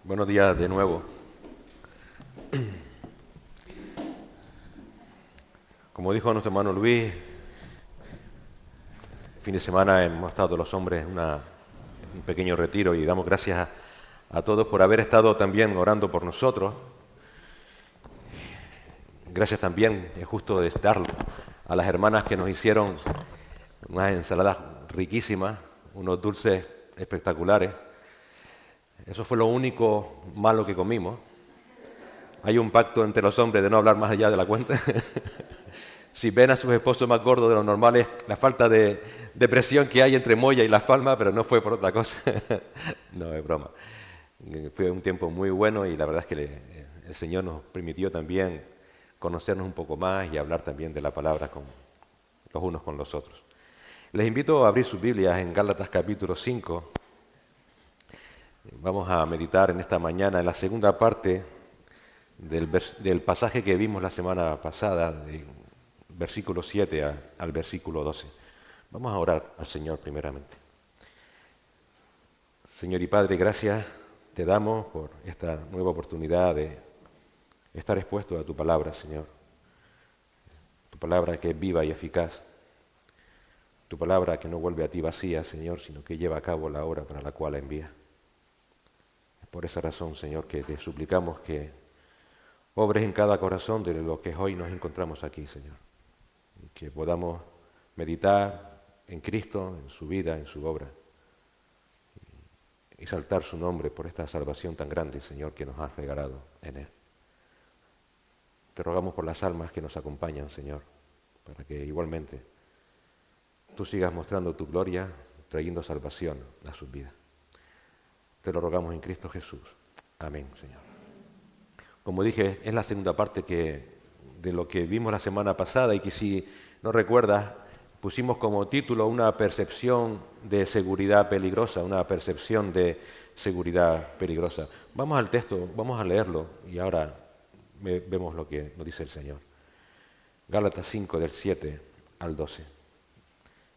Buenos días de nuevo. Como dijo nuestro hermano Luis, fin de semana hemos estado los hombres en un pequeño retiro y damos gracias a todos por haber estado también orando por nosotros. Gracias también, es justo darlo, a las hermanas que nos hicieron unas ensaladas riquísimas, unos dulces espectaculares. Eso fue lo único malo que comimos. Hay un pacto entre los hombres de no hablar más allá de la cuenta. Si ven a sus esposos más gordos de lo normal es la falta de presión que hay entre Moya y Las Palmas, pero no fue por otra cosa. No, es broma. Fue un tiempo muy bueno y la verdad es que el Señor nos permitió también conocernos un poco más y hablar también de la palabra con los unos con los otros. Les invito a abrir sus Biblias en Gálatas capítulo 5. Vamos a meditar en esta mañana en la segunda parte del pasaje que vimos la semana pasada, del versículo 7 al versículo 12. Vamos a orar al Señor primeramente. Señor y Padre, gracias te damos por esta nueva oportunidad de estar expuesto a tu palabra, Señor. Tu palabra que es viva y eficaz. Tu palabra que no vuelve a ti vacía, Señor, sino que lleva a cabo la obra para la cual la envía. Por esa razón, Señor, que te suplicamos que obres en cada corazón de lo que hoy nos encontramos aquí, Señor. Y que podamos meditar en Cristo, en su vida, en su obra. Y exaltar su nombre por esta salvación tan grande, Señor, que nos has regalado en Él. Te rogamos por las almas que nos acompañan, Señor, para que igualmente tú sigas mostrando tu gloria, trayendo salvación a sus vidas. Te lo rogamos en Cristo Jesús. Amén, Señor. Como dije, es la segunda parte de lo que vimos la semana pasada y que si no recuerdas, pusimos como título una percepción de seguridad peligrosa, una percepción de seguridad peligrosa. Vamos al texto, vamos a leerlo y ahora vemos lo que nos dice el Señor. Gálatas 5 del 7 al 12.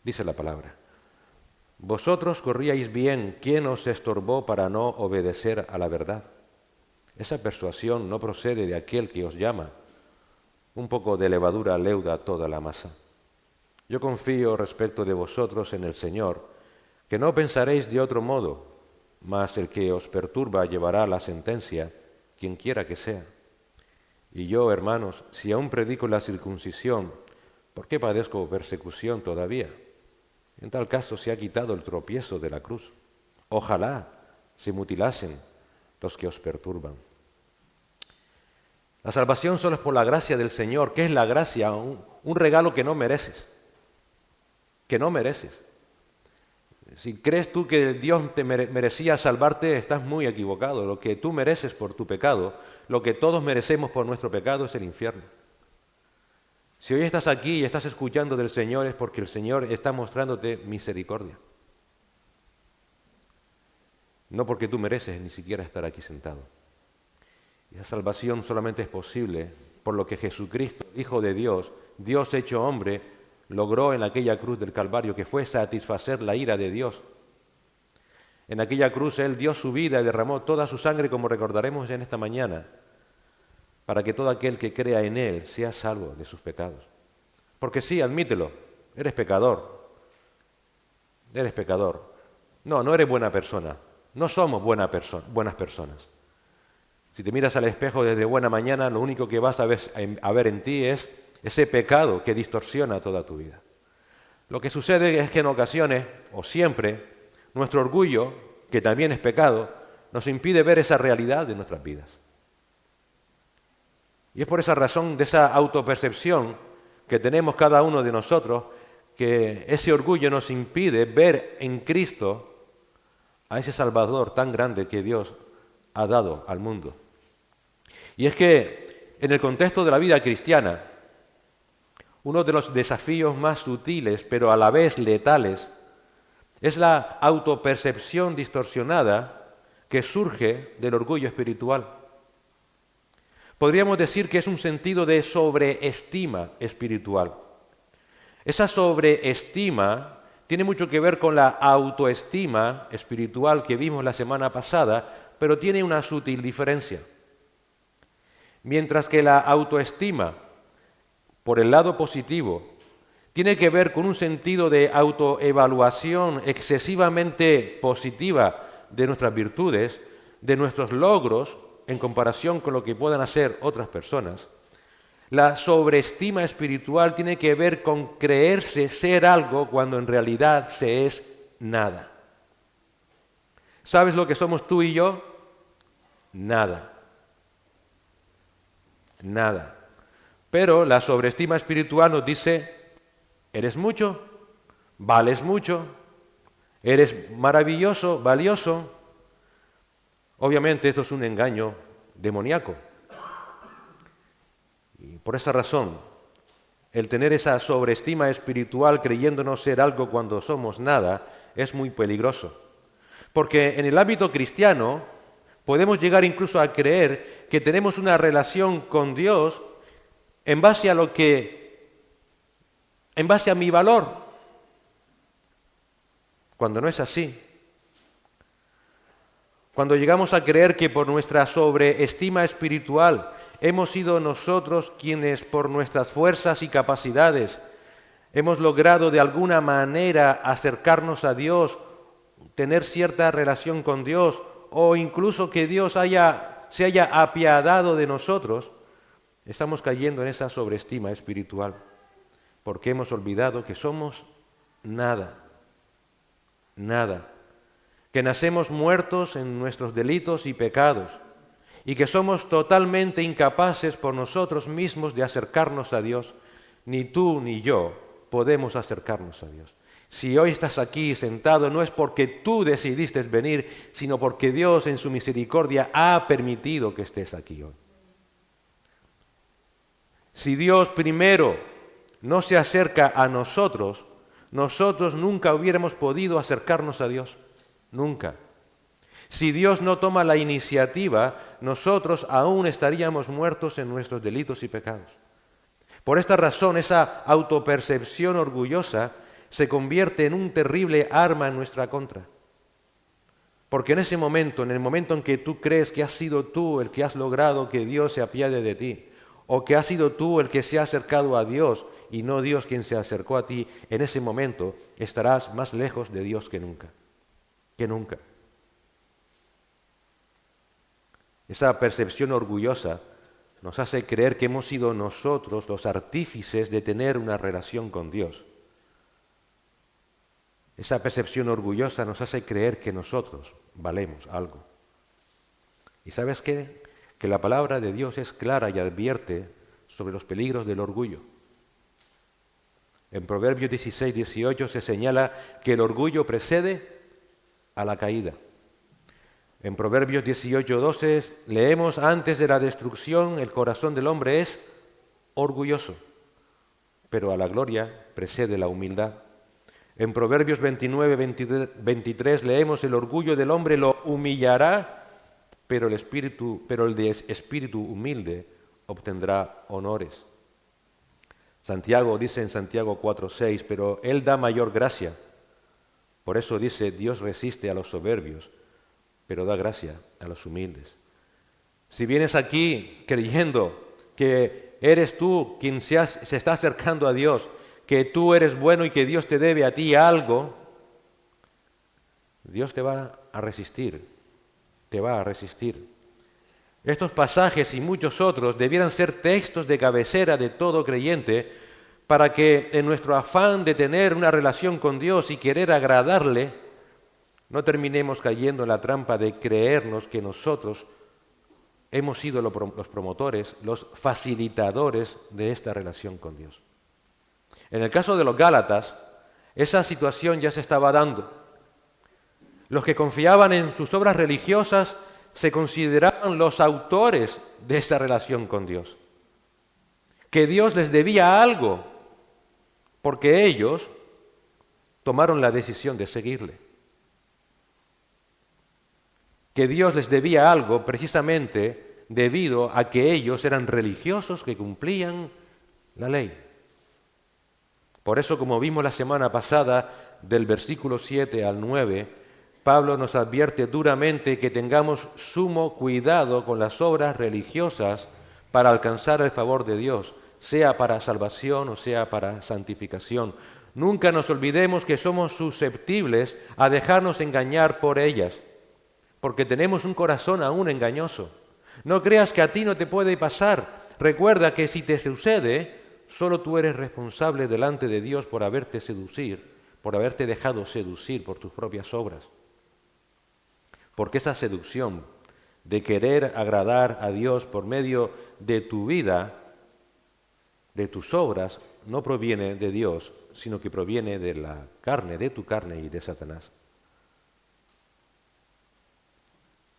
Dice la palabra: Vosotros corríais bien, ¿quién os estorbó para no obedecer a la verdad? Esa persuasión no procede de aquel que os llama. Un poco de levadura leuda toda la masa. Yo confío respecto de vosotros en el Señor, que no pensaréis de otro modo, mas el que os perturba llevará la sentencia, quien quiera que sea. Y yo, hermanos, si aún predico la circuncisión, ¿por qué padezco persecución todavía? En tal caso se ha quitado el tropiezo de la cruz. Ojalá se mutilasen los que os perturban. La salvación solo es por la gracia del Señor. ¿Qué es la gracia? Un regalo que no mereces. Que no mereces. Si crees tú que Dios te merecía salvarte, estás muy equivocado. Lo que tú mereces por tu pecado, lo que todos merecemos por nuestro pecado es el infierno. Si hoy estás aquí y estás escuchando del Señor es porque el Señor está mostrándote misericordia. No porque tú mereces ni siquiera estar aquí sentado. Y esa salvación solamente es posible por lo que Jesucristo, Hijo de Dios, Dios hecho hombre, logró en aquella cruz del Calvario, que fue satisfacer la ira de Dios. En aquella cruz Él dio su vida y derramó toda su sangre, como recordaremos en esta mañana, para que todo aquel que crea en Él sea salvo de sus pecados. Porque sí, admítelo, eres pecador. Eres pecador. No eres buena persona. No somos buenas personas. Si te miras al espejo desde buena mañana, lo único que vas a ver en ti es ese pecado que distorsiona toda tu vida. Lo que sucede es que en ocasiones, o siempre, nuestro orgullo, que también es pecado, nos impide ver esa realidad de nuestras vidas. Y es por esa razón, de esa autopercepción que tenemos cada uno de nosotros, que ese orgullo nos impide ver en Cristo a ese Salvador tan grande que Dios ha dado al mundo. Y es que en el contexto de la vida cristiana, uno de los desafíos más sutiles, pero a la vez letales, es la autopercepción distorsionada que surge del orgullo espiritual. Podríamos decir que es un sentido de sobreestima espiritual. Esa sobreestima tiene mucho que ver con la autoestima espiritual que vimos la semana pasada, pero tiene una sutil diferencia. Mientras que la autoestima, por el lado positivo, tiene que ver con un sentido de autoevaluación excesivamente positiva de nuestras virtudes, de nuestros logros, en comparación con lo que puedan hacer otras personas. La sobreestima espiritual tiene que ver con creerse ser algo cuando en realidad se es nada. ¿Sabes lo que somos tú y yo? Nada. Nada. Pero la sobreestima espiritual nos dice, eres mucho, vales mucho, eres maravilloso, valioso. Obviamente esto es un engaño demoníaco. Y por esa razón, el tener esa sobreestima espiritual creyéndonos ser algo cuando somos nada es muy peligroso. Porque en el ámbito cristiano podemos llegar incluso a creer que tenemos una relación con Dios en base a mi valor, cuando no es así. Cuando llegamos a creer que por nuestra sobreestima espiritual hemos sido nosotros quienes por nuestras fuerzas y capacidades hemos logrado de alguna manera acercarnos a Dios, tener cierta relación con Dios, o incluso que Dios se haya apiadado de nosotros, estamos cayendo en esa sobreestima espiritual, porque hemos olvidado que somos nada, nada, que nacemos muertos en nuestros delitos y pecados, y que somos totalmente incapaces por nosotros mismos de acercarnos a Dios. Ni tú ni yo podemos acercarnos a Dios. Si hoy estás aquí sentado no es porque tú decidiste venir, sino porque Dios en su misericordia ha permitido que estés aquí hoy. Si Dios primero no se acerca a nosotros, nosotros nunca hubiéramos podido acercarnos a Dios. Nunca. Si Dios no toma la iniciativa, nosotros aún estaríamos muertos en nuestros delitos y pecados. Por esta razón, esa autopercepción orgullosa se convierte en un terrible arma en nuestra contra. Porque en ese momento, en el momento en que tú crees que has sido tú el que has logrado que Dios se apiade de ti, o que has sido tú el que se ha acercado a Dios y no Dios quien se acercó a ti, en ese momento estarás más lejos de Dios que nunca. Que nunca. Esa percepción orgullosa nos hace creer que hemos sido nosotros los artífices de tener una relación con Dios. Esa percepción orgullosa nos hace creer que nosotros valemos algo. ¿Y sabes qué? Que la palabra de Dios es clara y advierte sobre los peligros del orgullo. En Proverbios 16, 18 se señala que el orgullo precede a la caída. En Proverbios 18, 12 leemos, antes de la destrucción el corazón del hombre es orgulloso, pero a la gloria precede la humildad. En Proverbios 29, 23 leemos, el orgullo del hombre lo humillará, pero el de espíritu humilde obtendrá honores. Santiago dice en Santiago 4, 6, pero Él da mayor gracia. Por eso dice, Dios resiste a los soberbios, pero da gracia a los humildes. Si vienes aquí creyendo que eres tú quien se está acercando a Dios, que tú eres bueno y que Dios te debe a ti algo, Dios te va a resistir, te va a resistir. Estos pasajes y muchos otros debieran ser textos de cabecera de todo creyente para que en nuestro afán de tener una relación con Dios y querer agradarle, no terminemos cayendo en la trampa de creernos que nosotros hemos sido los promotores, los facilitadores de esta relación con Dios. En el caso de los Gálatas, esa situación ya se estaba dando. Los que confiaban en sus obras religiosas se consideraban los autores de esa relación con Dios. Que Dios les debía algo, porque ellos tomaron la decisión de seguirle. Que Dios les debía algo precisamente debido a que ellos eran religiosos que cumplían la ley. Por eso, como vimos la semana pasada, del versículo 7 al 9, Pablo nos advierte duramente que tengamos sumo cuidado con las obras religiosas para alcanzar el favor de Dios, sea para salvación o sea para santificación. Nunca nos olvidemos que somos susceptibles a dejarnos engañar por ellas, porque tenemos un corazón aún engañoso. No creas que a ti no te puede pasar. Recuerda que si te sucede, solo tú eres responsable delante de Dios por haberte dejado seducir por tus propias obras. Porque esa seducción de querer agradar a Dios por medio de tu vida, de tus obras, no proviene de Dios, sino que proviene de la carne, de tu carne y de Satanás.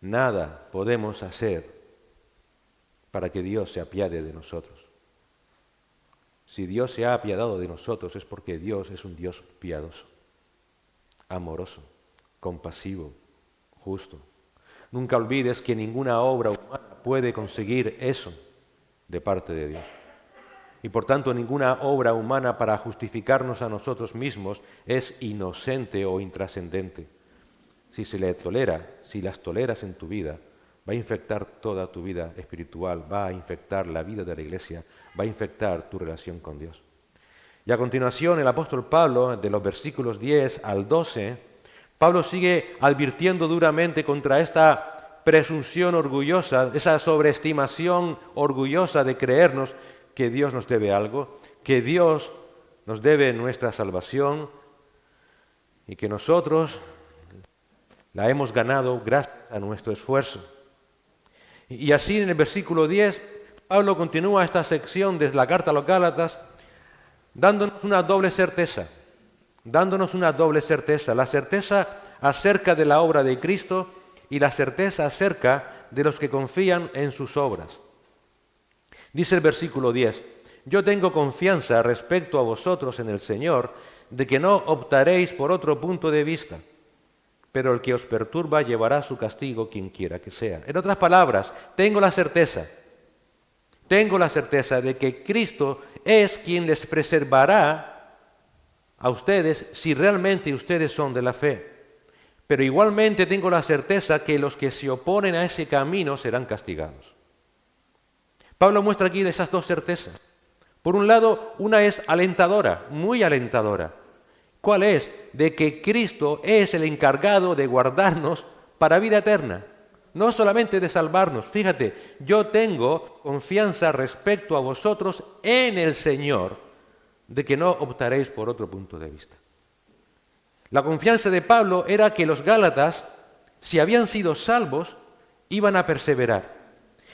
Nada podemos hacer para que Dios se apiade de nosotros. Si Dios se ha apiadado de nosotros es porque Dios es un Dios piadoso, amoroso, compasivo, justo. Nunca olvides que ninguna obra humana puede conseguir eso de parte de Dios. Y por tanto ninguna obra humana para justificarnos a nosotros mismos es inocente o intrascendente. Si se le tolera, si las toleras en tu vida, va a infectar toda tu vida espiritual, va a infectar la vida de la iglesia, va a infectar tu relación con Dios. Y a continuación el apóstol Pablo, de los versículos 10 al 12, Pablo sigue advirtiendo duramente contra esta presunción orgullosa, esa sobreestimación orgullosa de creernos que Dios nos debe algo, que Dios nos debe nuestra salvación y que nosotros la hemos ganado gracias a nuestro esfuerzo. Y así en el versículo 10, Pablo continúa esta sección de la carta a los Gálatas dándonos una doble certeza, la certeza acerca de la obra de Cristo y la certeza acerca de los que confían en sus obras. Dice el versículo 10, yo tengo confianza respecto a vosotros en el Señor, de que no optaréis por otro punto de vista, pero el que os perturba llevará su castigo quien quiera que sea. En otras palabras, tengo la certeza de que Cristo es quien les preservará a ustedes si realmente ustedes son de la fe. Pero igualmente tengo la certeza que los que se oponen a ese camino serán castigados. Pablo muestra aquí esas dos certezas. Por un lado, una es alentadora, muy alentadora. ¿Cuál es? De que Cristo es el encargado de guardarnos para vida eterna, no solamente de salvarnos. Fíjate, yo tengo confianza respecto a vosotros en el Señor, de que no optaréis por otro punto de vista. La confianza de Pablo era que los Gálatas, si habían sido salvos, iban a perseverar.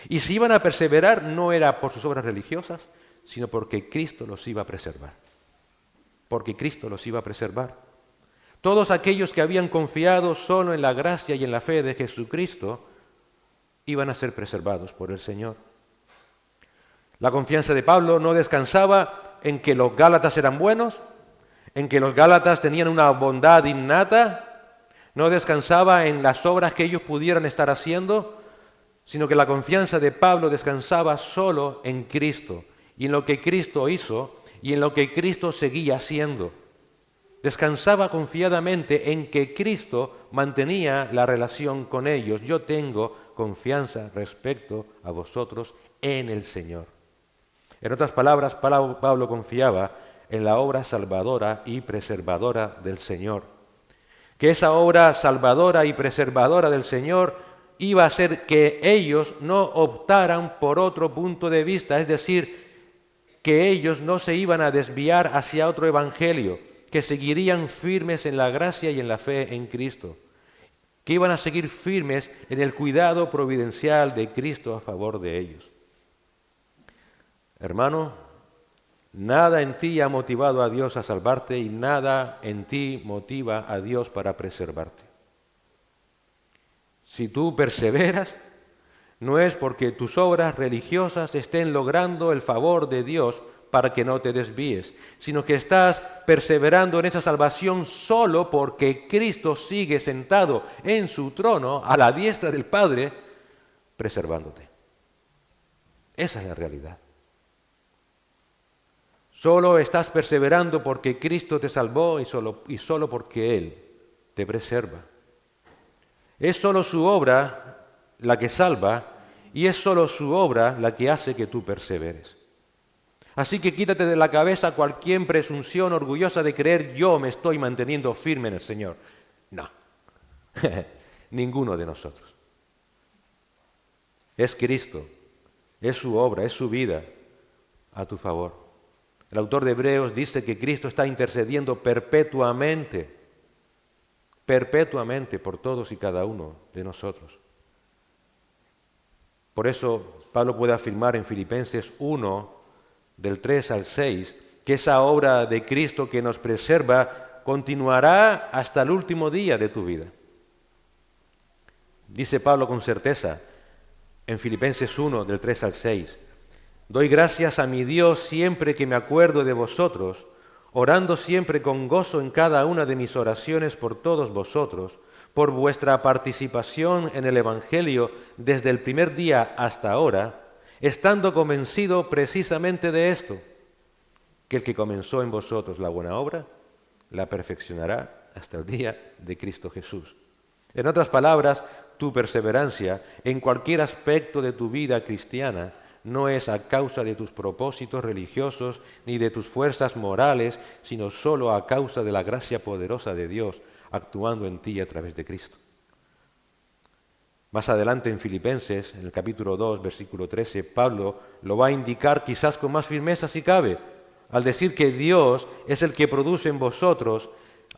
Y si iban a perseverar no era por sus obras religiosas, sino porque Cristo los iba a preservar. Porque Cristo los iba a preservar. Todos aquellos que habían confiado solo en la gracia y en la fe de Jesucristo iban a ser preservados por el Señor. La confianza de Pablo no descansaba en que los Gálatas eran buenos, en que los Gálatas tenían una bondad innata, no descansaba en las obras que ellos pudieran estar haciendo, sino que la confianza de Pablo descansaba solo en Cristo y en lo que Cristo hizo y en lo que Cristo seguía haciendo. Descansaba confiadamente en que Cristo mantenía la relación con ellos. Yo tengo confianza respecto a vosotros en el Señor. En otras palabras, Pablo confiaba en la obra salvadora y preservadora del Señor. Que esa obra salvadora y preservadora del Señor iba a hacer que ellos no optaran por otro punto de vista, es decir, que ellos no se iban a desviar hacia otro evangelio, que seguirían firmes en la gracia y en la fe en Cristo, que iban a seguir firmes en el cuidado providencial de Cristo a favor de ellos. Hermano, nada en ti ha motivado a Dios a salvarte y nada en ti motiva a Dios para preservarte. Si tú perseveras, no es porque tus obras religiosas estén logrando el favor de Dios para que no te desvíes, sino que estás perseverando en esa salvación solo porque Cristo sigue sentado en su trono a la diestra del Padre, preservándote. Esa es la realidad. Solo estás perseverando porque Cristo te salvó y solo porque Él te preserva. Es solo su obra la que salva y es solo su obra la que hace que tú perseveres. Así que quítate de la cabeza cualquier presunción orgullosa de creer yo me estoy manteniendo firme en el Señor. No, ninguno de nosotros. Es Cristo, es su obra, es su vida a tu favor. El autor de Hebreos dice que Cristo está intercediendo perpetuamente por todos y cada uno de nosotros. Por eso Pablo puede afirmar en Filipenses 1, del 3 al 6, que esa obra de Cristo que nos preserva continuará hasta el último día de tu vida. Dice Pablo con certeza en Filipenses 1, del 3 al 6, doy gracias a mi Dios siempre que me acuerdo de vosotros, orando siempre con gozo en cada una de mis oraciones por todos vosotros, por vuestra participación en el Evangelio desde el primer día hasta ahora, estando convencido precisamente de esto, que el que comenzó en vosotros la buena obra, la perfeccionará hasta el día de Cristo Jesús. En otras palabras, tu perseverancia en cualquier aspecto de tu vida cristiana no es a causa de tus propósitos religiosos ni de tus fuerzas morales, sino solo a causa de la gracia poderosa de Dios actuando en ti a través de Cristo. Más adelante en Filipenses, en el capítulo 2, versículo 13, Pablo lo va a indicar quizás con más firmeza si cabe, al decir que Dios es el que produce en vosotros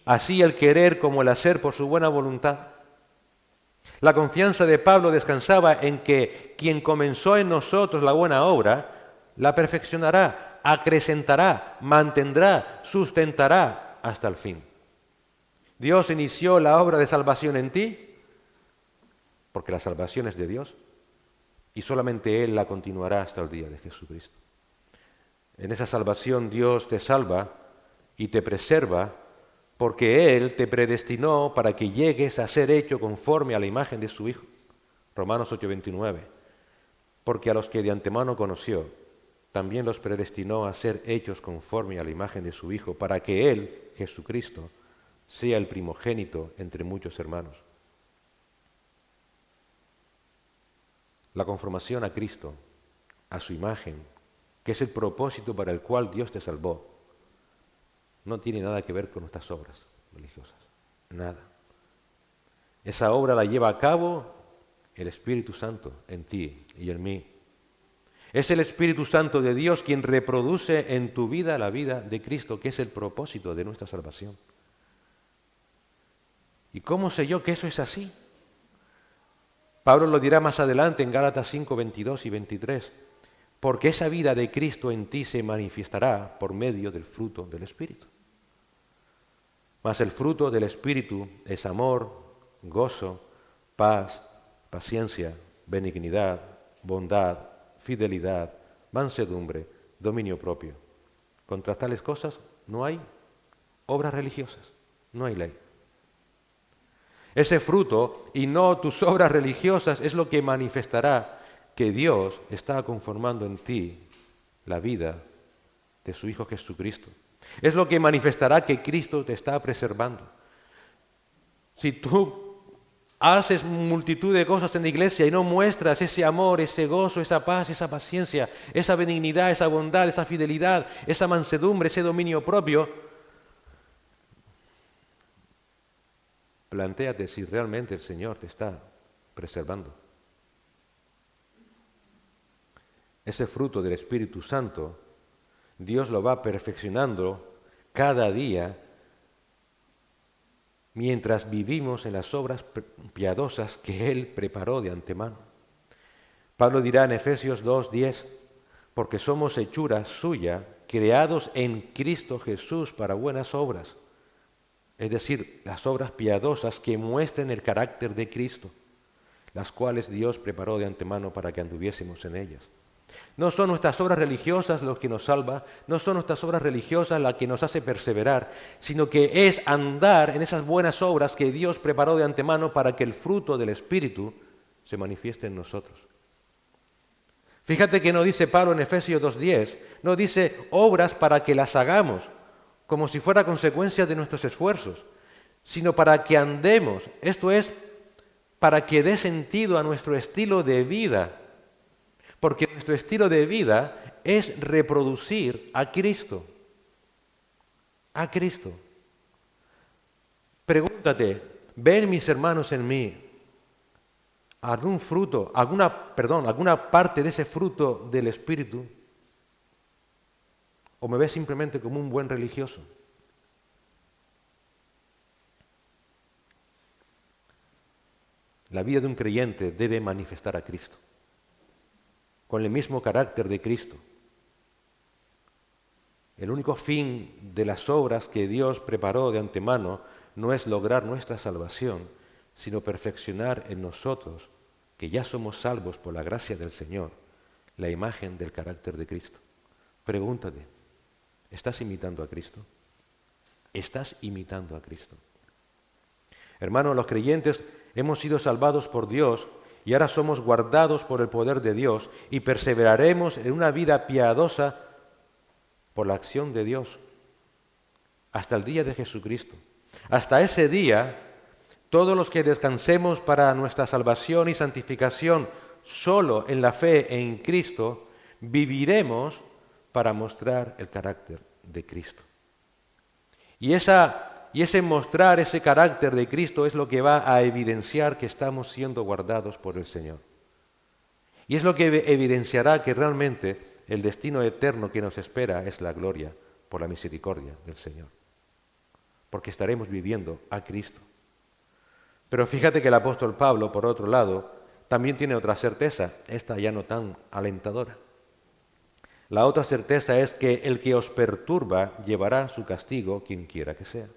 así el querer como el hacer por su buena voluntad. La confianza de Pablo descansaba en que quien comenzó en nosotros la buena obra, la perfeccionará, acrecentará, mantendrá, sustentará hasta el fin. Dios inició la obra de salvación en ti, porque la salvación es de Dios, y solamente Él la continuará hasta el día de Jesucristo. En esa salvación Dios te salva y te preserva, porque Él te predestinó para que llegues a ser hecho conforme a la imagen de su Hijo. Romanos 8:29. Porque a los que de antemano conoció, también los predestinó a ser hechos conforme a la imagen de su Hijo, para que Él, Jesucristo, sea el primogénito entre muchos hermanos. La conformación a Cristo, a su imagen, que es el propósito para el cual Dios te salvó, no tiene nada que ver con nuestras obras religiosas. Nada. Esa obra la lleva a cabo el Espíritu Santo en ti y en mí. Es el Espíritu Santo de Dios quien reproduce en tu vida la vida de Cristo, que es el propósito de nuestra salvación. ¿Y cómo sé yo que eso es así? Pablo lo dirá más adelante en Gálatas 5, 22 y 23. Porque esa vida de Cristo en ti se manifestará por medio del fruto del Espíritu. Mas el fruto del Espíritu es amor, gozo, paz, paciencia, benignidad, bondad, fidelidad, mansedumbre, dominio propio. Contra tales cosas no hay obras religiosas, no hay ley. Ese fruto y no tus obras religiosas es lo que manifestará que Dios está conformando en ti la vida de su Hijo Jesucristo. Es lo que manifestará que Cristo te está preservando. Si tú haces multitud de cosas en la iglesia y no muestras ese amor, ese gozo, esa paz, esa paciencia, esa benignidad, esa bondad, esa fidelidad, esa mansedumbre, ese dominio propio, plantéate si realmente el Señor te está preservando. Ese fruto del Espíritu Santo, Dios lo va perfeccionando cada día mientras vivimos en las obras piadosas que Él preparó de antemano. Pablo dirá en Efesios 2:10, porque somos hechura suya, creados en Cristo Jesús para buenas obras. Es decir, las obras piadosas que muestren el carácter de Cristo, las cuales Dios preparó de antemano para que anduviésemos en ellas. No son nuestras obras religiosas lo que nos salva, no son nuestras obras religiosas las que nos hace perseverar, sino que es andar en esas buenas obras que Dios preparó de antemano para que el fruto del Espíritu se manifieste en nosotros. Fíjate que no dice Pablo en Efesios 2:10, no dice obras para que las hagamos, como si fuera consecuencia de nuestros esfuerzos, sino para que andemos, esto es, para que dé sentido a nuestro estilo de vida, porque nuestro estilo de vida es reproducir a Cristo. A Cristo. Pregúntate, ¿ven mis hermanos en mí algún fruto, alguna parte de ese fruto del Espíritu? ¿O me ves simplemente como un buen religioso? La vida de un creyente debe manifestar a Cristo, con el mismo carácter de Cristo. El único fin de las obras que Dios preparó de antemano no es lograr nuestra salvación, sino perfeccionar en nosotros, que ya somos salvos por la gracia del Señor, la imagen del carácter de Cristo. Pregúntate, ¿estás imitando a Cristo? ¿Estás imitando a Cristo? Hermanos, los creyentes hemos sido salvados por Dios y ahora somos guardados por el poder de Dios y perseveraremos en una vida piadosa por la acción de Dios hasta el día de Jesucristo. Hasta ese día, todos los que descansemos para nuestra salvación y santificación solo en la fe en Cristo, viviremos para mostrar el carácter de Cristo. Y ese mostrar ese carácter de Cristo es lo que va a evidenciar que estamos siendo guardados por el Señor. Y es lo que evidenciará que realmente el destino eterno que nos espera es la gloria por la misericordia del Señor. Porque estaremos viviendo a Cristo. Pero fíjate que el apóstol Pablo, por otro lado, también tiene otra certeza, esta ya no tan alentadora. La otra certeza es que el que os perturba llevará su castigo, quien quiera que sea.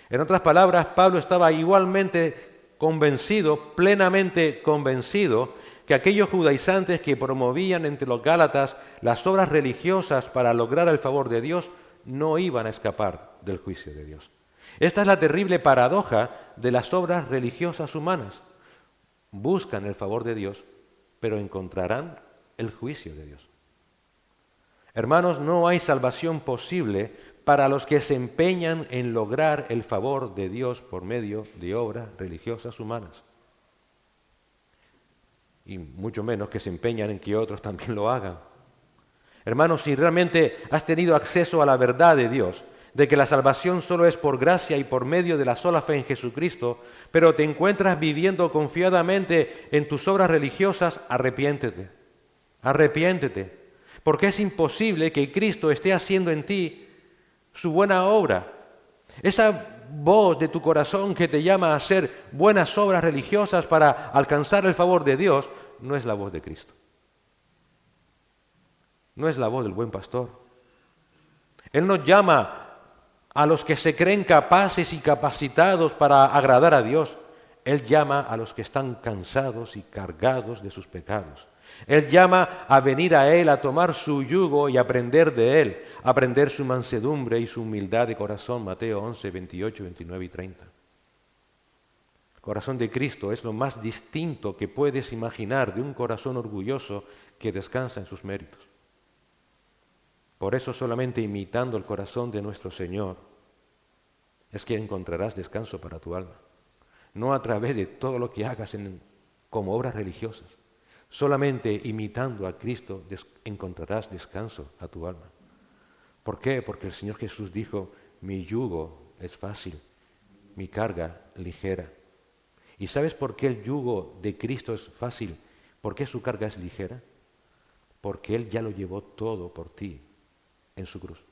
En otras palabras, Pablo estaba igualmente convencido, plenamente convencido, que aquellos judaizantes que promovían entre los gálatas las obras religiosas para lograr el favor de Dios no iban a escapar del juicio de Dios. Esta es la terrible paradoja de las obras religiosas humanas. Buscan el favor de Dios, pero encontrarán el juicio de Dios. Hermanos, no hay salvación posible para los que se empeñan en lograr el favor de Dios por medio de obras religiosas humanas. Y mucho menos que se empeñan en que otros también lo hagan. Hermanos, si realmente has tenido acceso a la verdad de Dios, de que la salvación solo es por gracia y por medio de la sola fe en Jesucristo, pero te encuentras viviendo confiadamente en tus obras religiosas, arrepiéntete. Arrepiéntete. Porque es imposible que Cristo esté haciendo en ti su buena obra. Esa voz de tu corazón que te llama a hacer buenas obras religiosas para alcanzar el favor de Dios, no es la voz de Cristo. No es la voz del buen pastor. Él nos llama a los que se creen capaces y capacitados para agradar a Dios. Él llama a los que están cansados y cargados de sus pecados. Él llama a venir a Él, a tomar su yugo y aprender de Él, aprender su mansedumbre y su humildad de corazón. Mateo 11, 28, 29 y 30. El corazón de Cristo es lo más distinto que puedes imaginar de un corazón orgulloso que descansa en sus méritos. Por eso solamente imitando el corazón de nuestro Señor es que encontrarás descanso para tu alma. No a través de todo lo que hagas como obras religiosas. Solamente imitando a Cristo encontrarás descanso a tu alma. ¿Por qué? Porque el Señor Jesús dijo, mi yugo es fácil, mi carga ligera. ¿Y sabes por qué el yugo de Cristo es fácil? ¿Por qué su carga es ligera? Porque Él ya lo llevó todo por ti en su cruz.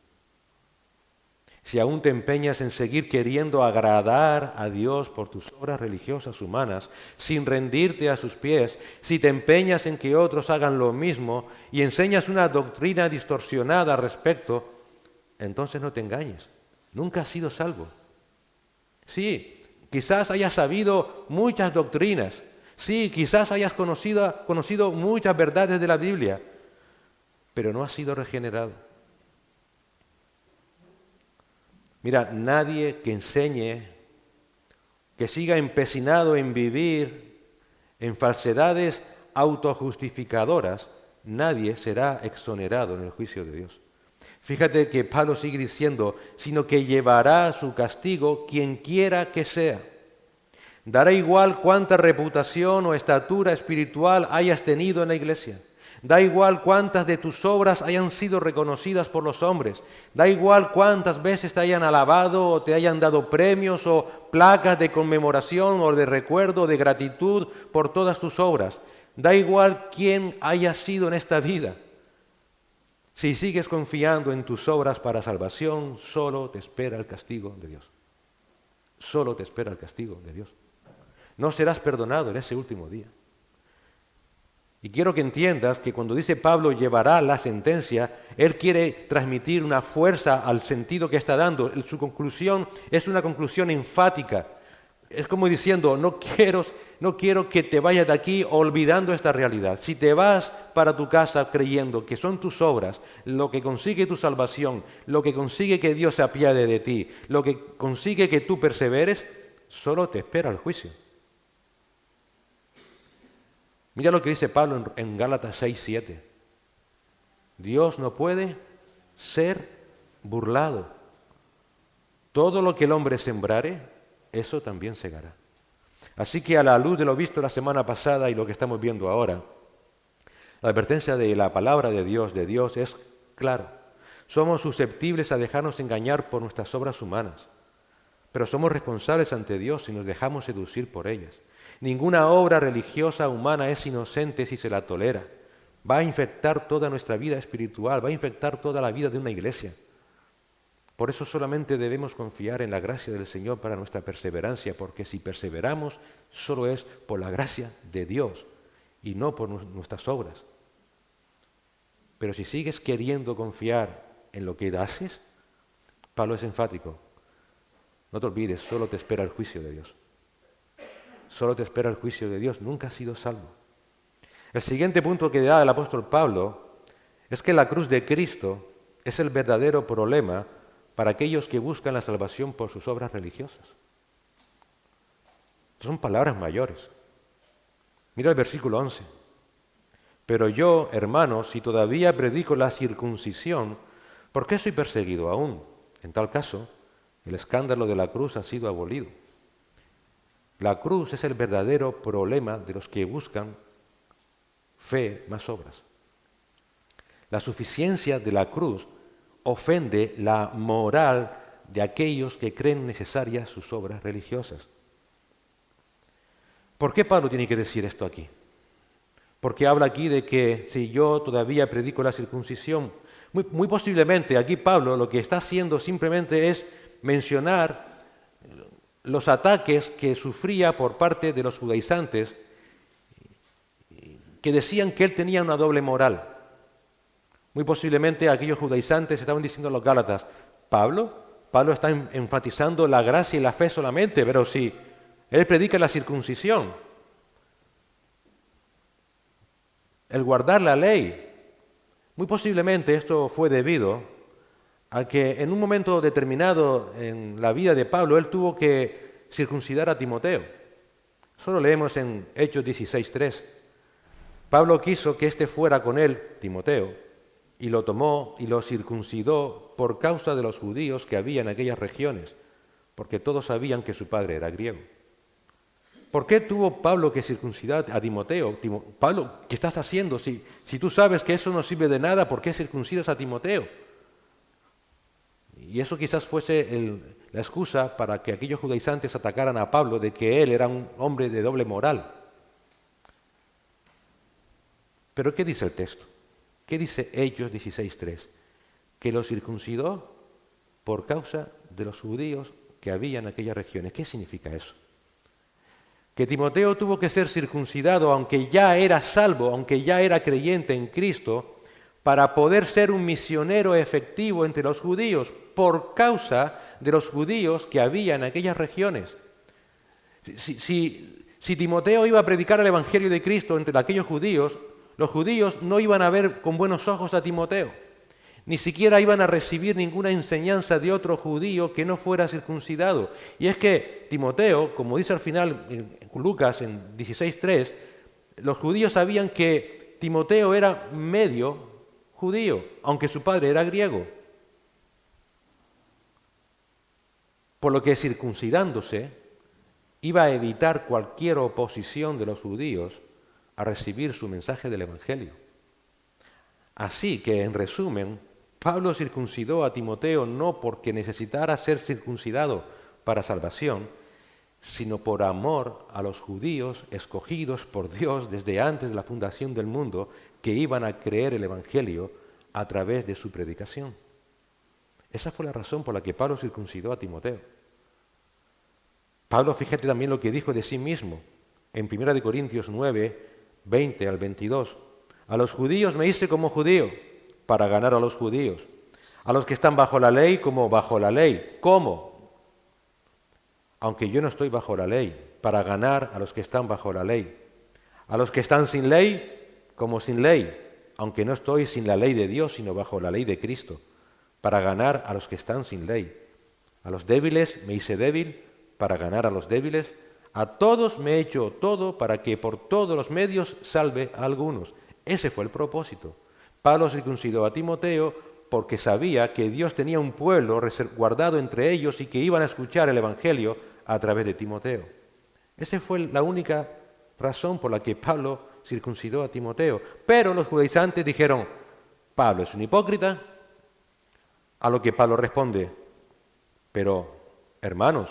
Si aún te empeñas en seguir queriendo agradar a Dios por tus obras religiosas humanas, sin rendirte a sus pies, si te empeñas en que otros hagan lo mismo y enseñas una doctrina distorsionada al respecto, entonces no te engañes. Nunca has sido salvo. Sí, quizás hayas sabido muchas doctrinas. Sí, quizás hayas conocido muchas verdades de la Biblia, pero no has sido regenerado. Mira, nadie que enseñe, que siga empecinado en vivir en falsedades autojustificadoras, nadie será exonerado en el juicio de Dios. Fíjate que Pablo sigue diciendo, sino que llevará su castigo quien quiera que sea. Dará igual cuánta reputación o estatura espiritual hayas tenido en la iglesia. Da igual cuántas de tus obras hayan sido reconocidas por los hombres. Da igual cuántas veces te hayan alabado o te hayan dado premios o placas de conmemoración o de recuerdo, de gratitud por todas tus obras. Da igual quién hayas sido en esta vida. Si sigues confiando en tus obras para salvación, solo te espera el castigo de Dios. Solo te espera el castigo de Dios. No serás perdonado en ese último día. Y quiero que entiendas que cuando dice Pablo llevará la sentencia, él quiere transmitir una fuerza al sentido que está dando. Su conclusión es una conclusión enfática. Es como diciendo, no quiero que te vayas de aquí olvidando esta realidad. Si te vas para tu casa creyendo que son tus obras lo que consigue tu salvación, lo que consigue que Dios se apiade de ti, lo que consigue que tú perseveres, solo te espera el juicio. Mira lo que dice Pablo en Gálatas 6:7. Dios no puede ser burlado. Todo lo que el hombre sembrare, eso también segará. Así que a la luz de lo visto la semana pasada y lo que estamos viendo ahora, la advertencia de la palabra de Dios es clara. Somos susceptibles a dejarnos engañar por nuestras obras humanas, pero somos responsables ante Dios si nos dejamos seducir por ellas. Ninguna obra religiosa humana es inocente si se la tolera. Va a infectar toda nuestra vida espiritual, va a infectar toda la vida de una iglesia. Por eso solamente debemos confiar en la gracia del Señor para nuestra perseverancia, porque si perseveramos solo es por la gracia de Dios y no por nuestras obras. Pero si sigues queriendo confiar en lo que haces, Pablo es enfático. No te olvides, solo te espera el juicio de Dios. Solo te espera el juicio de Dios, nunca has sido salvo. El siguiente punto que da el apóstol Pablo es que la cruz de Cristo es el verdadero problema para aquellos que buscan la salvación por sus obras religiosas. Son palabras mayores. Mira el versículo 11. Pero yo, hermanos, si todavía predico la circuncisión, ¿por qué soy perseguido aún? En tal caso, el escándalo de la cruz ha sido abolido. La cruz es el verdadero problema de los que buscan fe más obras. La suficiencia de la cruz ofende la moral de aquellos que creen necesarias sus obras religiosas. ¿Por qué Pablo tiene que decir esto aquí? Porque habla aquí de que si yo todavía predico la circuncisión, muy posiblemente aquí Pablo lo que está haciendo simplemente es mencionar los ataques que sufría por parte de los judaizantes que decían que él tenía una doble moral. Muy posiblemente aquellos judaizantes estaban diciendo a los gálatas, Pablo está enfatizando la gracia y la fe solamente, pero si él predica la circuncisión, el guardar la ley, muy posiblemente esto fue debido a que en un momento determinado en la vida de Pablo, él tuvo que circuncidar a Timoteo. Solo leemos en Hechos 16:3. Pablo quiso que éste fuera con él, Timoteo, y lo tomó y lo circuncidó por causa de los judíos que había en aquellas regiones, porque todos sabían que su padre era griego. ¿Por qué tuvo Pablo que circuncidar a Timoteo? Pablo, ¿qué estás haciendo? Si tú sabes que eso no sirve de nada, ¿por qué circuncidas a Timoteo? Y eso quizás fuese la excusa para que aquellos judaizantes atacaran a Pablo de que él era un hombre de doble moral. Pero ¿qué dice el texto? ¿Qué dice Hechos 16:3? Que lo circuncidó por causa de los judíos que había en aquellas regiones. ¿Qué significa eso? Que Timoteo tuvo que ser circuncidado aunque ya era salvo, aunque ya era creyente en Cristo, para poder ser un misionero efectivo entre los judíos, por causa de los judíos que había en aquellas regiones. Si Timoteo iba a predicar el Evangelio de Cristo entre aquellos judíos, los judíos no iban a ver con buenos ojos a Timoteo, ni siquiera iban a recibir ninguna enseñanza de otro judío que no fuera circuncidado. Y es que Timoteo, como dice al final en Lucas en 16:3, los judíos sabían que Timoteo era medio judío, aunque su padre era griego. Por lo que circuncidándose, iba a evitar cualquier oposición de los judíos a recibir su mensaje del Evangelio. Así que, en resumen, Pablo circuncidó a Timoteo no porque necesitara ser circuncidado para salvación, sino por amor a los judíos escogidos por Dios desde antes de la fundación del mundo, que iban a creer el Evangelio a través de su predicación. Esa fue la razón por la que Pablo circuncidó a Timoteo. Pablo, fíjate también lo que dijo de sí mismo en 1 Corintios 9, 20 al 22. A los judíos me hice como judío para ganar a los judíos. A los que están bajo la ley como bajo la ley. ¿Cómo? Aunque yo no estoy bajo la ley, para ganar a los que están bajo la ley. A los que están sin ley como sin ley, aunque no estoy sin la ley de Dios, sino bajo la ley de Cristo, para ganar a los que están sin ley. A los débiles me hice débil para ganar a los débiles. A todos me he hecho todo para que por todos los medios salve a algunos. Ese fue el propósito. Pablo circuncidó a Timoteo porque sabía que Dios tenía un pueblo guardado entre ellos y que iban a escuchar el Evangelio a través de Timoteo. Esa fue la única razón por la que Pablo circuncidó a Timoteo. Pero los judaizantes dijeron, Pablo es un hipócrita. A lo que Pablo responde, pero hermanos,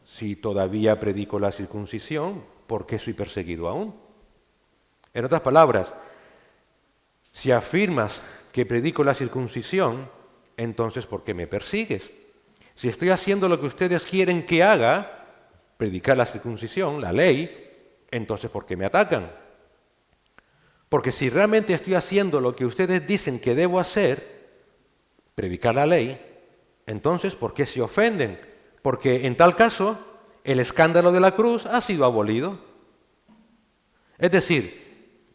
si todavía predico la circuncisión, ¿por qué soy perseguido aún? En otras palabras, si afirmas que predico la circuncisión, entonces ¿por qué me persigues? Si estoy haciendo lo que ustedes quieren que haga, predicar la circuncisión, la ley, entonces ¿por qué me atacan? Porque si realmente estoy haciendo lo que ustedes dicen que debo hacer, predicar la ley, entonces ¿por qué se ofenden? Porque en tal caso el escándalo de la cruz ha sido abolido. Es decir,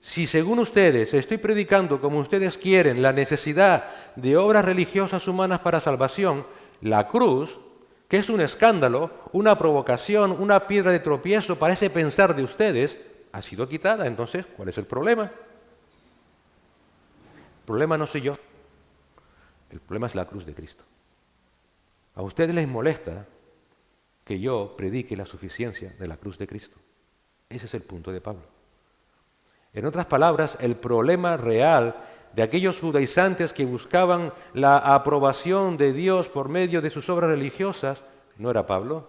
si según ustedes estoy predicando como ustedes quieren la necesidad de obras religiosas humanas para salvación, la cruz, que es un escándalo, una provocación, una piedra de tropiezo para ese pensar de ustedes, ha sido quitada. Entonces, ¿cuál es el problema? El problema no soy yo. El problema es la cruz de Cristo. A ustedes les molesta que yo predique la suficiencia de la cruz de Cristo. Ese es el punto de Pablo. En otras palabras, el problema real de aquellos judaizantes que buscaban la aprobación de Dios por medio de sus obras religiosas no era Pablo,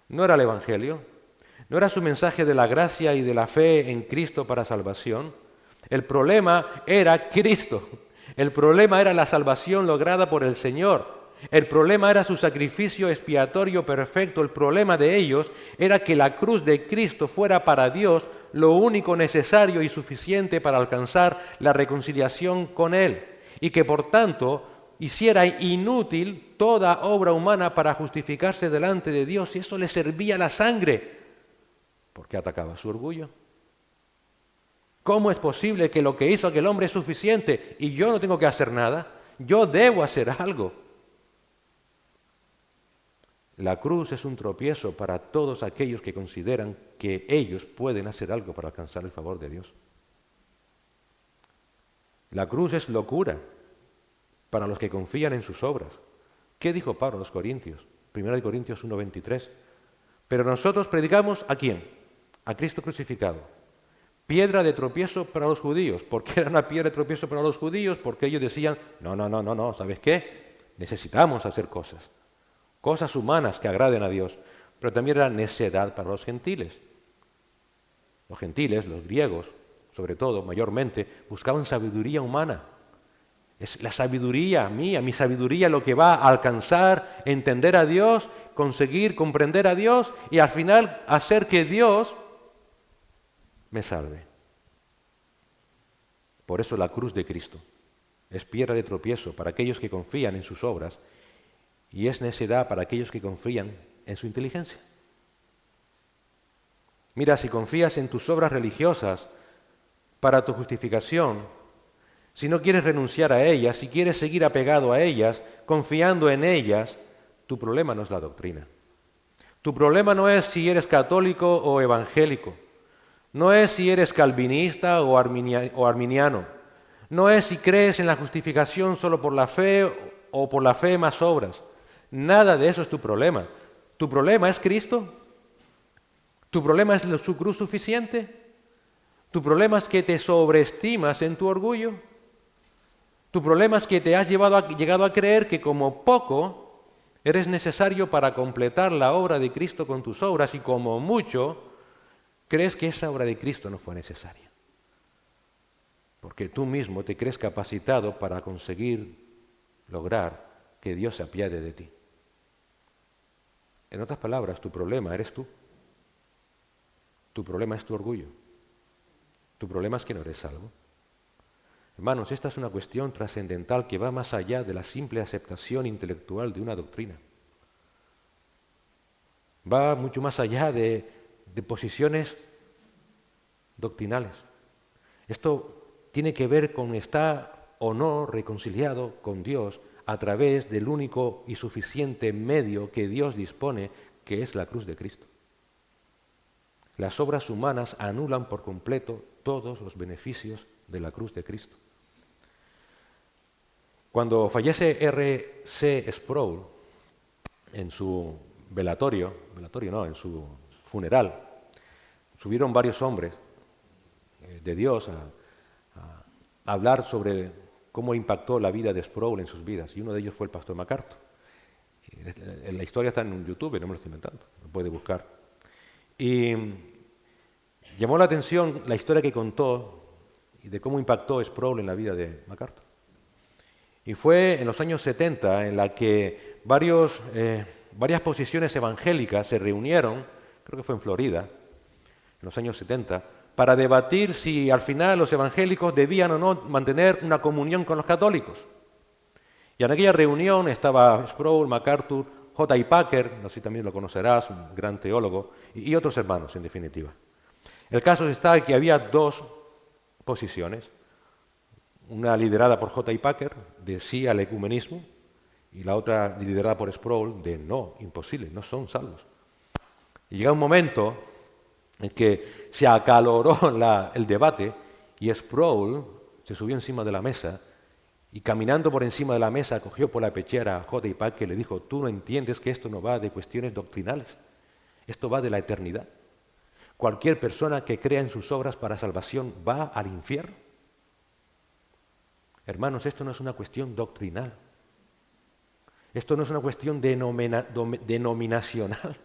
no era el Evangelio, no era su mensaje de la gracia y de la fe en Cristo para salvación. El problema era Cristo. El problema era la salvación lograda por el Señor. El problema era su sacrificio expiatorio perfecto. El problema de ellos era que la cruz de Cristo fuera para Dios lo único necesario y suficiente para alcanzar la reconciliación con Él. Y que por tanto hiciera inútil toda obra humana para justificarse delante de Dios. Y eso le servía la sangre. ¿Por qué atacaba su orgullo? ¿Cómo es posible que lo que hizo aquel hombre es suficiente y yo no tengo que hacer nada? Yo debo hacer algo. La cruz es un tropiezo para todos aquellos que consideran que ellos pueden hacer algo para alcanzar el favor de Dios. La cruz es locura para los que confían en sus obras. ¿Qué dijo Pablo a los Corintios? 1 Corintios 1:23. Pero nosotros predicamos ¿a quién? A Cristo crucificado. Piedra de tropiezo para los judíos. ¿Por qué era una piedra de tropiezo para los judíos? Porque ellos decían, no, ¿sabes qué? Necesitamos hacer cosas humanas que agraden a Dios. Pero también era necedad para los gentiles. Los gentiles, los griegos, sobre todo, mayormente, buscaban sabiduría humana. Es la sabiduría mía, mi sabiduría lo que va a alcanzar, entender a Dios, conseguir comprender a Dios y al final hacer que Dios me salve. Por eso la cruz de Cristo es piedra de tropiezo para aquellos que confían en sus obras y es necedad para aquellos que confían en su inteligencia. Mira, si confías en tus obras religiosas para tu justificación, si no quieres renunciar a ellas, si quieres seguir apegado a ellas, confiando en ellas, tu problema no es la doctrina. Tu problema no es si eres católico o evangélico. No es si eres calvinista o arminiano. No es si crees en la justificación solo por la fe o por la fe más obras. Nada de eso es tu problema. Tu problema es Cristo ¿Tu problema es su cruz suficiente? ¿Tu problema es que te sobreestimas en tu orgullo? ¿Tu problema es que te has llegado a creer que como poco eres necesario para completar la obra de Cristo con tus obras y como mucho crees que esa obra de Cristo no fue necesaria? Porque tú mismo te crees capacitado para conseguir lograr que Dios se apiade de ti. En otras palabras, tu problema eres tú. Tu problema es tu orgullo. Tu problema es que no eres salvo. Hermanos, esta es una cuestión trascendental que va más allá de la simple aceptación intelectual de una doctrina. Va mucho más allá de posiciones doctrinales. Esto tiene que ver con estar o no reconciliado con Dios a través del único y suficiente medio que Dios dispone, que es la cruz de Cristo. Las obras humanas anulan por completo todos los beneficios de la cruz de Cristo. Cuando fallece R.C. Sproul, en su en su funeral, subieron varios hombres de Dios a hablar sobre cómo impactó la vida de Sproul en sus vidas, y uno de ellos fue el pastor MacArthur. La historia está en YouTube, no me lo estoy inventando, lo puede buscar. Y llamó la atención la historia que contó y de cómo impactó Sproul en la vida de MacArthur. Y fue en los años 70 en la que varias posiciones evangélicas se reunieron, creo que fue en Florida, en los años 70, para debatir si al final los evangélicos debían o no mantener una comunión con los católicos. Y en aquella reunión estaba Sproul, MacArthur, J.I. Packer, no sé si también lo conocerás, un gran teólogo, y otros hermanos, en definitiva. El caso está que había dos posiciones, una liderada por J.I. Packer, de sí al ecumenismo, y la otra liderada por Sproul, de no, imposible, no son salvos. Y llega un momento en que se acaloró el debate y Sproul se subió encima de la mesa y caminando por encima de la mesa cogió por la pechera a J.I. Packer y le dijo: tú no entiendes que esto no va de cuestiones doctrinales, esto va de la eternidad. Cualquier persona que crea en sus obras para salvación va al infierno. Hermanos, esto no es una cuestión doctrinal. Esto no es una cuestión denominacional.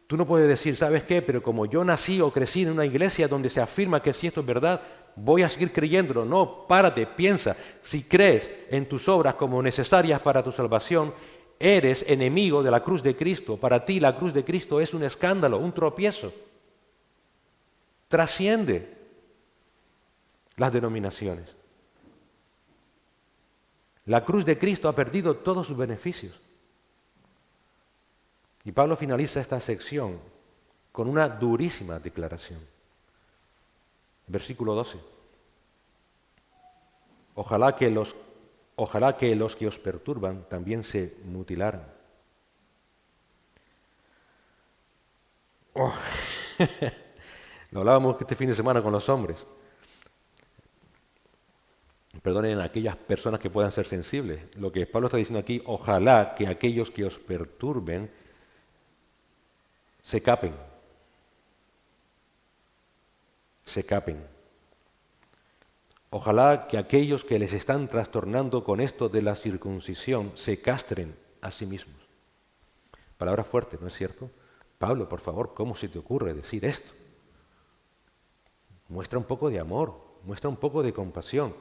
Tú no puedes decir, ¿sabes qué? Pero como yo nací o crecí en una iglesia donde se afirma que si esto es verdad, voy a seguir creyéndolo. No, párate, piensa. Si crees en tus obras como necesarias para tu salvación, eres enemigo de la cruz de Cristo. Para ti la cruz de Cristo es un escándalo, un tropiezo. Trasciende las denominaciones. La cruz de Cristo ha perdido todos sus beneficios. Y Pablo finaliza esta sección con una durísima declaración. Versículo 12. Ojalá que los que os perturban también se mutilaran. Oh. Lo hablábamos este fin de semana con los hombres. Perdonen a aquellas personas que puedan ser sensibles. Lo que Pablo está diciendo aquí, ojalá que aquellos que os perturben se capen. Se capen. Ojalá que aquellos que les están trastornando con esto de la circuncisión se castren a sí mismos. Palabra fuerte, ¿no es cierto? Pablo, por favor, ¿cómo se te ocurre decir esto? Muestra un poco de amor, muestra un poco de compasión,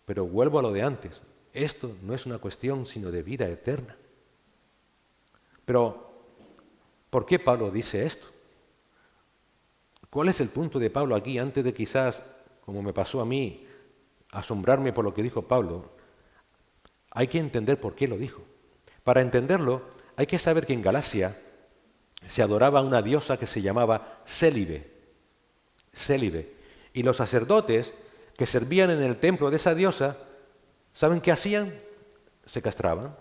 pero vuelvo a lo de antes. Esto no es una cuestión sino de vida eterna. Pero, ¿por qué Pablo dice esto? ¿Cuál es el punto de Pablo aquí antes de quizás, como me pasó a mí, asombrarme por lo que dijo Pablo? Hay que entender por qué lo dijo. Para entenderlo, hay que saber que en Galacia se adoraba a una diosa que se llamaba Célibe. Célibe. Y los sacerdotes que servían en el templo de esa diosa, ¿saben qué hacían? Se castraban.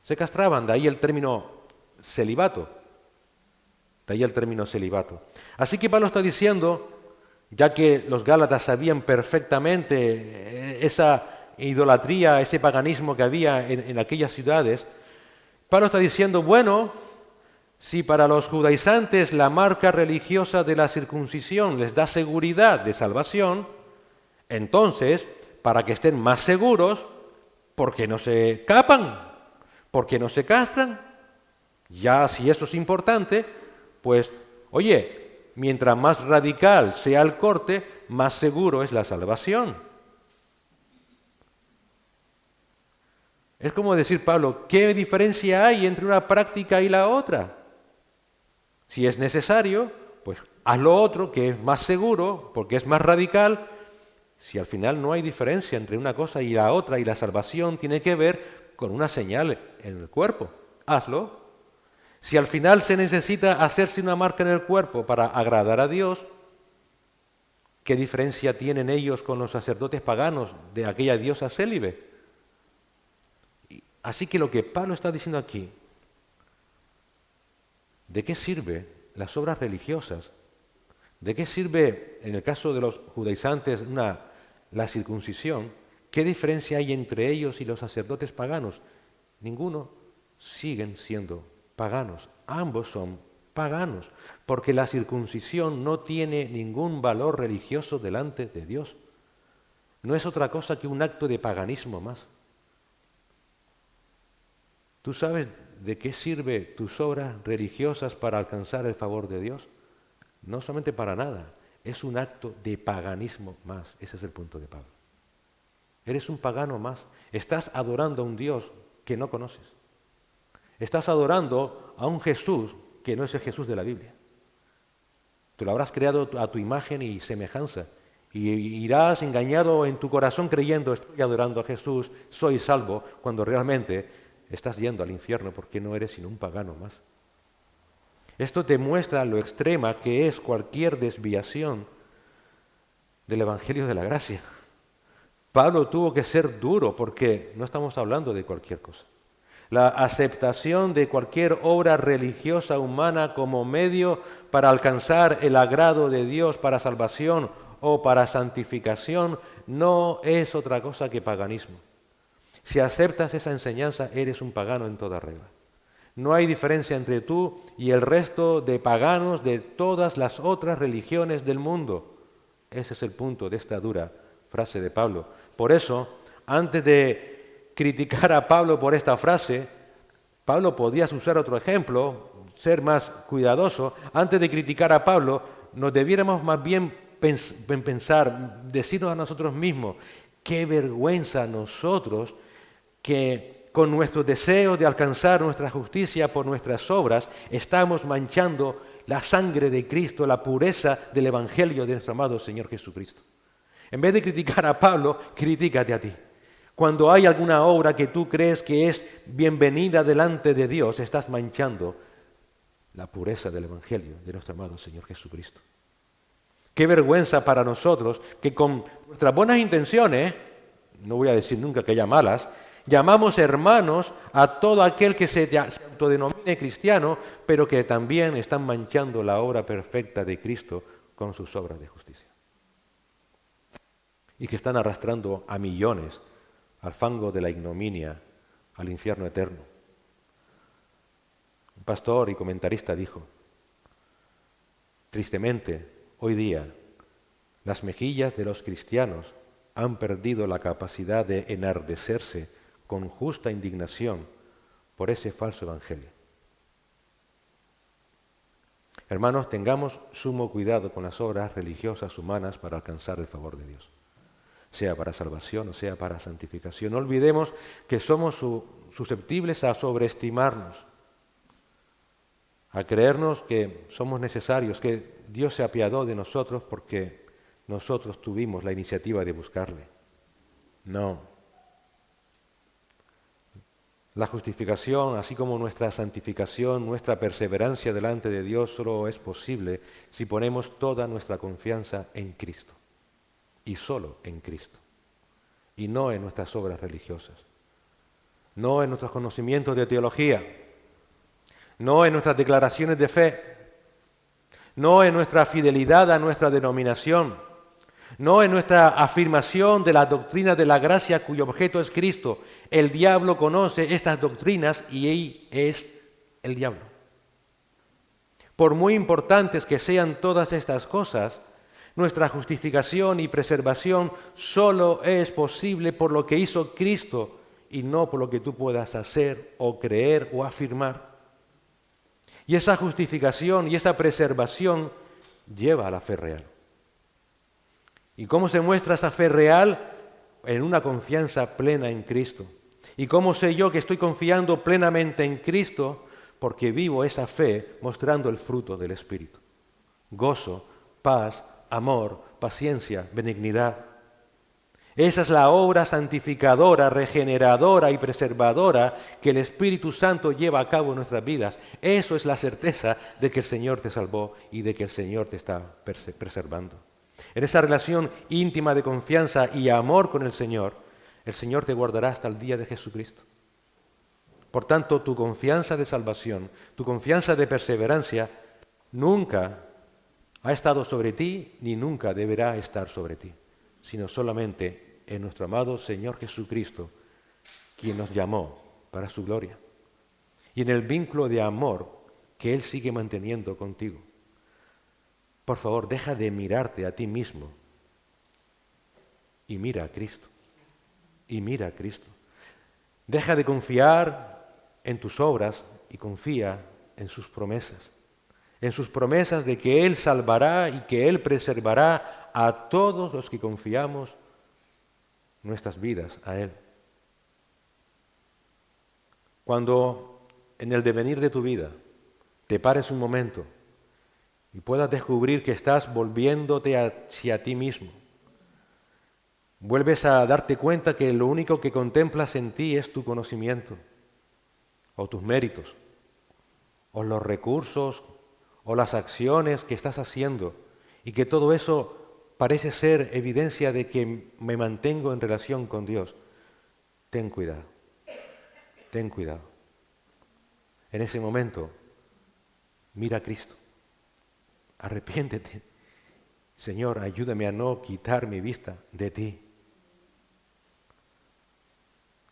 Se castraban, de ahí el término celibato. De ahí el término celibato. Así que Pablo está diciendo, ya que los gálatas sabían perfectamente esa idolatría, ese paganismo que había en aquellas ciudades, Pablo está diciendo, bueno, Si para los judaizantes la marca religiosa de la circuncisión les da seguridad de salvación, entonces, para que estén más seguros, ¿por qué no se capan? ¿Por qué no se castran? Ya si eso es importante, pues, oye, mientras más radical sea el corte, más seguro es la salvación. Es como decir, Pablo, ¿qué diferencia hay entre una práctica y la otra? Si es necesario, pues haz lo otro, que es más seguro, porque es más radical. Si al final no hay diferencia entre una cosa y la otra, y la salvación tiene que ver con una señal en el cuerpo, hazlo. Si al final se necesita hacerse una marca en el cuerpo para agradar a Dios, ¿qué diferencia tienen ellos con los sacerdotes paganos de aquella diosa célibe? Así que lo que Pablo está diciendo aquí, ¿de qué sirve las obras religiosas? ¿De qué sirve, en el caso de los judaizantes, la circuncisión? ¿Qué diferencia hay entre ellos y los sacerdotes paganos? Ninguno. Siguen siendo paganos. Ambos son paganos, porque la circuncisión no tiene ningún valor religioso delante de Dios. No es otra cosa que un acto de paganismo más. ¿Tú sabes de qué sirve tus obras religiosas para alcanzar el favor de Dios? No solamente para nada, es un acto de paganismo más. Ese es el punto de Pablo. Eres un pagano más. Estás adorando a un Dios que no conoces. Estás adorando a un Jesús que no es el Jesús de la Biblia. Tú lo habrás creado a tu imagen y semejanza. Y irás engañado en tu corazón creyendo, estoy adorando a Jesús, soy salvo, cuando realmente estás yendo al infierno porque no eres sino un pagano más. Esto te muestra lo extrema que es cualquier desviación del Evangelio de la gracia. Pablo tuvo que ser duro porque no estamos hablando de cualquier cosa. La aceptación de cualquier obra religiosa humana como medio para alcanzar el agrado de Dios para salvación o para santificación no es otra cosa que paganismo. Si aceptas esa enseñanza, eres un pagano en toda regla. No hay diferencia entre tú y el resto de paganos de todas las otras religiones del mundo. Ese es el punto de esta dura frase de Pablo. Por eso, antes de criticar a Pablo por esta frase, Pablo podía usar otro ejemplo, ser más cuidadoso. Antes de criticar a Pablo, nos debiéramos más bien pensar, decirnos a nosotros mismos, qué vergüenza a nosotros que con nuestro deseo de alcanzar nuestra justicia por nuestras obras, estamos manchando la sangre de Cristo, la pureza del Evangelio de nuestro amado Señor Jesucristo. En vez de criticar a Pablo, critícate a ti. Cuando hay alguna obra que tú crees que es bienvenida delante de Dios, estás manchando la pureza del Evangelio de nuestro amado Señor Jesucristo. Qué vergüenza para nosotros que con nuestras buenas intenciones, no voy a decir nunca que haya malas, llamamos hermanos a todo aquel que se autodenomine cristiano, pero que también están manchando la obra perfecta de Cristo con sus obras de justicia. Y que están arrastrando a millones al fango de la ignominia, al infierno eterno. Un pastor y comentarista dijo, tristemente, hoy día, las mejillas de los cristianos han perdido la capacidad de enardecerse con justa indignación por ese falso evangelio. Hermanos, tengamos sumo cuidado con las obras religiosas humanas para alcanzar el favor de Dios, sea para salvación o sea para santificación. No olvidemos que somos susceptibles a sobreestimarnos, a creernos que somos necesarios, que Dios se apiadó de nosotros porque nosotros tuvimos la iniciativa de buscarle. No. La justificación, así como nuestra santificación, nuestra perseverancia delante de Dios, solo es posible si ponemos toda nuestra confianza en Cristo. Y solo en Cristo. Y no en nuestras obras religiosas. No en nuestros conocimientos de teología. No en nuestras declaraciones de fe. No en nuestra fidelidad a nuestra denominación. No en nuestra afirmación de la doctrina de la gracia cuyo objeto es Cristo. El diablo conoce estas doctrinas y él es el diablo. Por muy importantes que sean todas estas cosas, nuestra justificación y preservación solo es posible por lo que hizo Cristo y no por lo que tú puedas hacer o creer o afirmar. Y esa justificación y esa preservación lleva a la fe real. ¿Y cómo se muestra esa fe real? En una confianza plena en Cristo. ¿Y cómo sé yo que estoy confiando plenamente en Cristo? Porque vivo esa fe mostrando el fruto del Espíritu. Gozo, paz, amor, paciencia, benignidad. Esa es la obra santificadora, regeneradora y preservadora que el Espíritu Santo lleva a cabo en nuestras vidas. Eso es la certeza de que el Señor te salvó y de que el Señor te está preservando. En esa relación íntima de confianza y amor con el Señor te guardará hasta el día de Jesucristo. Por tanto, tu confianza de salvación, tu confianza de perseverancia, nunca ha estado sobre ti ni nunca deberá estar sobre ti, sino solamente en nuestro amado Señor Jesucristo, quien nos llamó para su gloria, y en el vínculo de amor que Él sigue manteniendo contigo. Por favor, deja de mirarte a ti mismo y mira a Cristo. Y mira a Cristo. Deja de confiar en tus obras y confía en sus promesas. En sus promesas de que Él salvará y que Él preservará a todos los que confiamos nuestras vidas a Él. Cuando en el devenir de tu vida te pares un momento y puedas descubrir que estás volviéndote hacia ti mismo, vuelves a darte cuenta que lo único que contemplas en ti es tu conocimiento, o tus méritos, o los recursos, o las acciones que estás haciendo, y que todo eso parece ser evidencia de que me mantengo en relación con Dios. Ten cuidado, ten cuidado. En ese momento, mira a Cristo, arrepiéntete. Señor, ayúdame a no quitar mi vista de ti.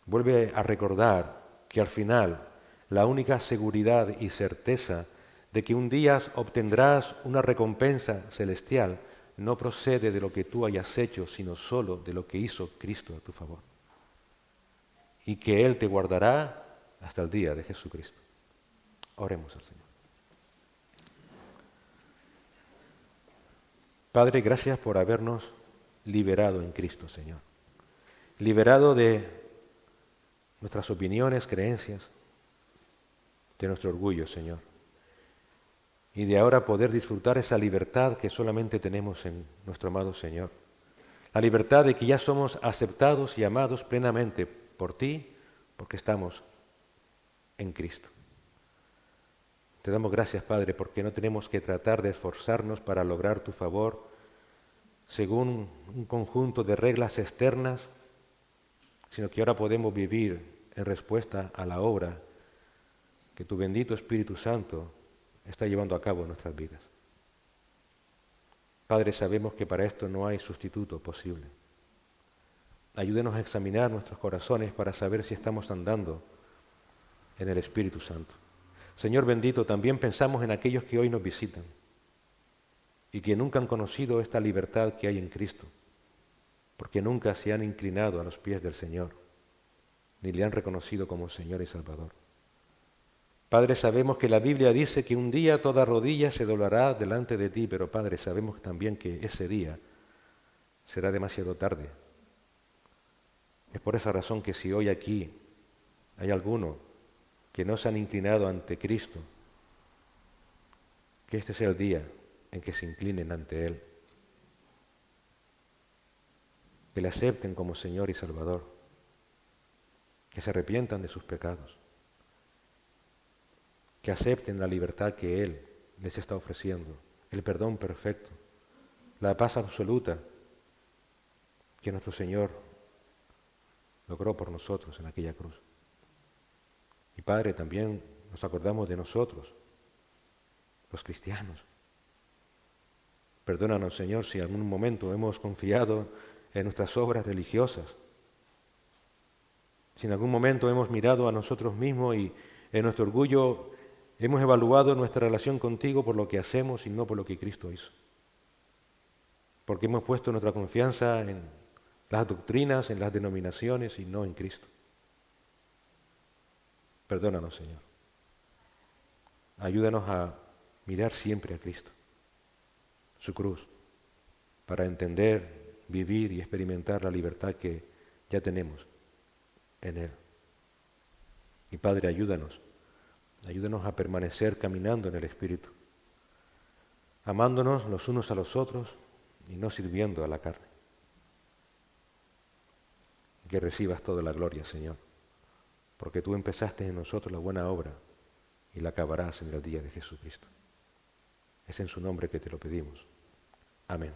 Vuelve a recordar que al final la única seguridad y certeza de que un día obtendrás una recompensa celestial no procede de lo que tú hayas hecho, sino solo de lo que hizo Cristo a tu favor. Y que Él te guardará hasta el día de Jesucristo. Oremos al Señor. Padre, gracias por habernos liberado en Cristo, Señor. Liberado de nuestras opiniones, creencias, de nuestro orgullo, Señor. Y de ahora poder disfrutar esa libertad que solamente tenemos en nuestro amado Señor. La libertad de que ya somos aceptados y amados plenamente por ti, porque estamos en Cristo. Te damos gracias, Padre, porque no tenemos que tratar de esforzarnos para lograr tu favor según un conjunto de reglas externas, sino que ahora podemos vivir en respuesta a la obra que tu bendito Espíritu Santo está llevando a cabo en nuestras vidas. Padre, sabemos que para esto no hay sustituto posible. Ayúdenos a examinar nuestros corazones para saber si estamos andando en el Espíritu Santo. Señor bendito, también pensamos en aquellos que hoy nos visitan y que nunca han conocido esta libertad que hay en Cristo, porque nunca se han inclinado a los pies del Señor, ni le han reconocido como Señor y Salvador. Padre, sabemos que la Biblia dice que un día toda rodilla se doblará delante de ti, pero Padre, sabemos también que ese día será demasiado tarde. Es por esa razón que si hoy aquí hay alguno que no se han inclinado ante Cristo, que este sea el día en que se inclinen ante Él, que le acepten como Señor y Salvador, que se arrepientan de sus pecados, que acepten la libertad que Él les está ofreciendo, el perdón perfecto, la paz absoluta que nuestro Señor logró por nosotros en aquella cruz. Y Padre, también nos acordamos de nosotros, los cristianos. Perdónanos, Señor, si en algún momento hemos confiado en nuestras obras religiosas, si en algún momento hemos mirado a nosotros mismos y en nuestro orgullo Hemos evaluado nuestra relación contigo por lo que hacemos y no por lo que Cristo hizo. Porque hemos puesto nuestra confianza en las doctrinas, en las denominaciones y no en Cristo. Perdónanos, Señor. Ayúdanos a mirar siempre a Cristo, su cruz, para entender, vivir y experimentar la libertad que ya tenemos en Él. Y Padre, ayúdanos a permanecer caminando en el Espíritu, amándonos los unos a los otros y no sirviendo a la carne. Que recibas toda la gloria, Señor, porque tú empezaste en nosotros la buena obra y la acabarás en el día de Jesucristo. Es en su nombre que te lo pedimos. Amén.